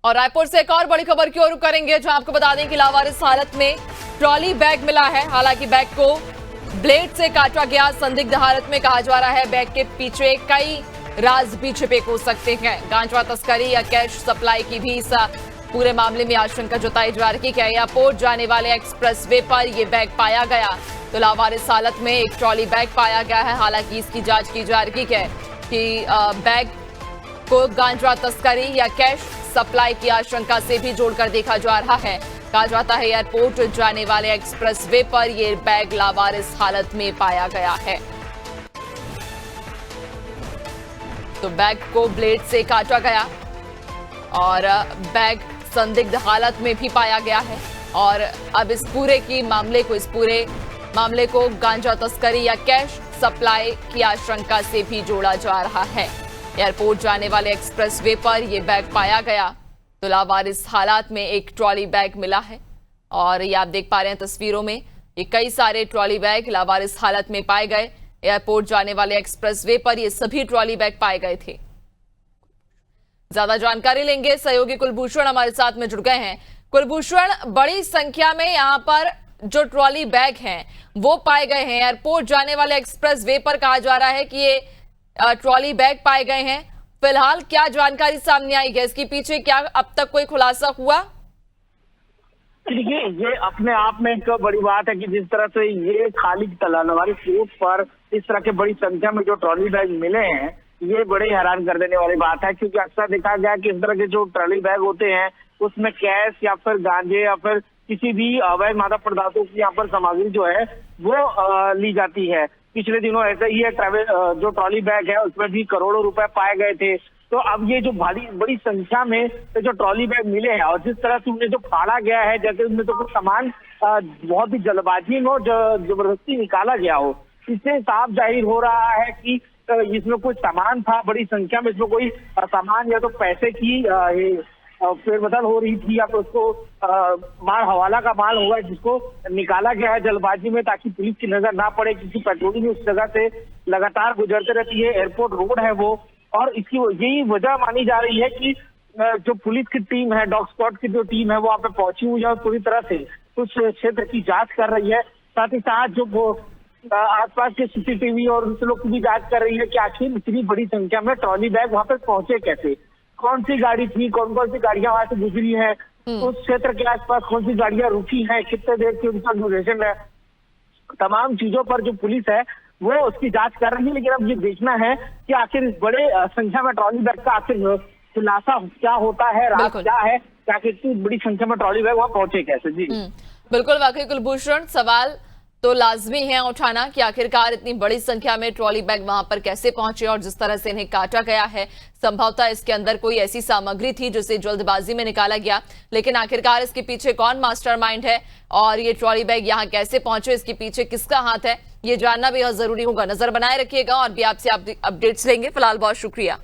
और रायपुर से एक और बड़ी खबर की ओर रुख करेंगे, जहां आपको बता दें कि लावारिस हालत में ट्रॉली बैग मिला है। हालांकि बैग को ब्लेड से काटा गया संदिग्ध हालत में कहा जा रहा है। बैग के पीछे कई राज भी छिपे हो सकते हैं। गांजा तस्करी या कैश सप्लाई की भी इस पूरे मामले में आशंका जताई जा रही है। एयरपोर्ट जाने वाले एक्सप्रेसवे पर यह बैग पाया गया, तो लावारिस हालत में एक ट्रॉली बैग पाया गया है। हालांकि इसकी जांच की जा रही है कि बैग को गांजा तस्करी या कैश सप्लाई की आशंका से भी जोड़कर देखा जा रहा है। कहा जाता है एयरपोर्ट जाने वाले एक्सप्रेसवे पर यह बैग लावारिस हालत में पाया गया है। तो बैग को ब्लेड से काटा गया और बैग संदिग्ध हालत में भी पाया गया है। और अब इस पूरे मामले को गांजा तस्करी या कैश सप्लाई की आशंका से भी जोड़ा जा रहा है। एयरपोर्ट जाने वाले एक्सप्रेसवे पर यह बैग पाया गया, तो लावारिस हालात में एक ट्रॉली बैग मिला है। और ये आप देख पा रहे हैं तस्वीरों में, ये कई सारे ट्रॉली बैग लावारिस हालत में पाए गए। एयरपोर्ट जाने वाले एक्सप्रेसवे पर ये सभी ट्रॉली बैग पाए गए थे। ज्यादा जानकारी लेंगे, सहयोगी कुलभूषण हमारे साथ में जुड़ गए हैं। कुलभूषण, बड़ी संख्या में यहाँ पर जो ट्रॉली बैग हैं वो पाए गए हैं। एयरपोर्ट जाने वाले एक्सप्रेसवे पर कहा जा रहा है कि ये ट्रॉली बैग पाए गए हैं। फिलहाल क्या जानकारी सामने आई है, इसके पीछे क्या अब तक कोई खुलासा हुआ? देखिए, ये अपने आप में एक बड़ी बात है कि जिस तरह से ये खाली लावारिस रूट पर इस तरह के बड़ी संख्या में जो ट्रॉली बैग मिले हैं, ये बड़े हैरान कर देने वाली बात है। क्योंकि अक्सर देखा गया कि इस तरह के जो ट्रॉली बैग होते हैं उसमें कैश या फिर गांजे या फिर किसी भी अवैध मादक पदार्थों की यहाँ पर सामग्री जो है वो ली जाती है। पिछले दिनों ऐसा ही है, जो ट्रॉली बैग है उसमें भी करोड़ों रुपए पाए गए थे। तो अब ये जो बड़ी संख्या में जो ट्रॉली बैग मिले हैं और जिस तरह से उन्हें जो फाड़ा गया है, जैसे उनमें तो कुछ सामान बहुत ही जल्दबाजी में जबरदस्ती निकाला गया हो, इससे साफ जाहिर हो रहा है कि इसमें कुछ सामान था। बड़ी संख्या में इसमें कोई सामान या तो पैसे की फेरबदल हो रही थी या फिर उसको माल हवाला का माल होगा जिसको निकाला गया है जल्दबाजी में, ताकि पुलिस की नजर ना पड़े। क्योंकि पेट्रोलिंग उस जगह से लगातार गुजरते रहती है, एयरपोर्ट रोड है वो, और इसकी यही वजह मानी जा रही है कि जो पुलिस की टीम है, डॉग स्क्वाड की जो टीम है वो वहाँ पे पहुंची हुई है और पूरी तरह से उस क्षेत्र की जांच कर रही है। साथ ही साथ जो आसपास के सीसीटीवी और उस लोग की भी जांच कर रही है कि आखिर इतनी बड़ी संख्या में ट्रॉली बैग वहाँ पे पहुंचे कैसे, कौन सी गाड़ी थी, कौन कौन सी गाड़ियां वहां से गुजरी है, उस क्षेत्र के आसपास कौन सी गाड़ियां रुकी हैं, कितने देर की उनका ड्यूरेशन है। तमाम चीजों पर जो पुलिस है वो उसकी जांच कर रही है। लेकिन अब ये देखना है कि आखिर इस बड़े संख्या में ट्रॉली बैग का आखिर खुलासा क्या होता है, राज क्या है, आखिर इतनी बड़ी संख्या में ट्रॉली बैग वहां पहुंचे कैसे। जी बिल्कुल, वाकई कुलभूषण, सवाल तो लाजमी है उठाना कि आखिरकार इतनी बड़ी संख्या में ट्रॉली बैग वहां पर कैसे पहुंचे और जिस तरह से इन्हें काटा गया है, संभवतः इसके अंदर कोई ऐसी सामग्री थी जिसे जल्दबाजी में निकाला गया। लेकिन आखिरकार इसके पीछे कौन मास्टरमाइंड है और ये ट्रॉली बैग यहां कैसे पहुंचे, इसके पीछे किसका हाथ है, ये जानना भी बहुत जरूरी होगा। नजर बनाए रखिएगा और भी आपसे अपडेट्स लेंगे। फिलहाल बहुत शुक्रिया।